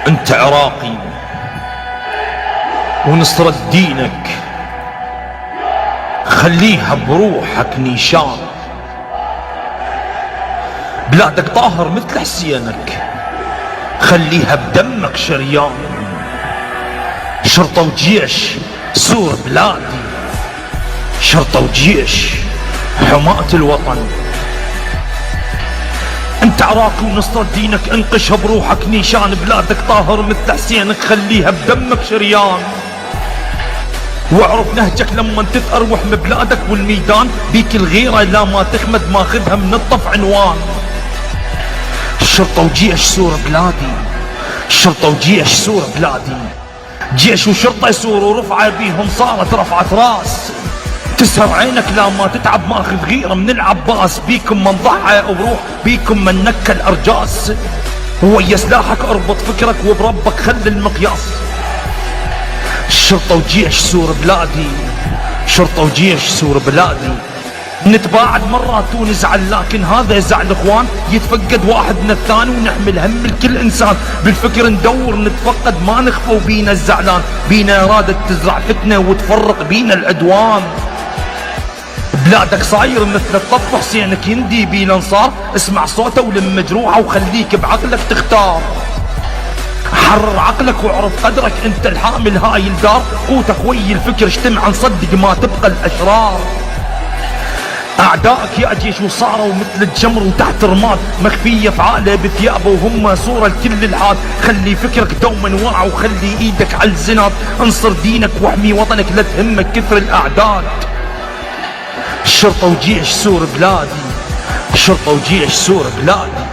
انت عراقي ونصرة دينك خليها بروحك نيشان. بلادك طاهر مثل حسينك خليها بدمك شريان. شرطة وجيش سور بلادي، شرطة وجيش حماة الوطن. انت عراقي ونصرة دينك انقشها بروحك نيشان. بلادك طاهر مثل حسينك خليها بدمك شريان. واعرف نهجك لما تتأروح من بلادك والميدان. بيك الغيرة لا ما تخمد ماخذها من الطف عنوان. شرطة وجيش سور بلادي، شرطة وجيش سور بلادي. جيش وشرطة يسور ورفعة بيهم صارت رفعة راس. تسهر عينك لا ما تتعب ماخذ غيرة من العباس. بيكم من ضحى وروح، بيكم من نكى الأرجاس. ويا سلاحك اربط فكرك وبربك خلي المقياس. شرطة وجيش سور بلادي، شرطة وجيش سور بلادي. نتباعد مرات ونزعل لكن هذا زعل اخوان. يتفقد واحد من الثاني ونحمل هم الكل انسان. بالفكر ندور نتفقد ما نخفى وبينا الزعلان. بينا ارادة تزرع فتنة وتفرق بينا العدوان. بلادك صاير مثل الطف حسينك يندي بينا انصار. اسمع صوته ولم مجروحه وخليك بعقلك تختار. حرر عقلك واعرف قدرك انت الحامل هاي الدار. قوت اخوي الفكر اجتمع نصدق ما تبقى الاشرار. اعدائك يا جيش وصاروا مثل الجمر وتحت رماد. مخفية افعاله بثيابه وهم صورة لكل الحال. خلي فكرك دوما واعي وخلي ايدك على الزناد. انصر دينك واحمي وطنك لا تهمك كثر الاعداد. شرطة وجيش سور بلادي، شرطة وجيش سور بلادي.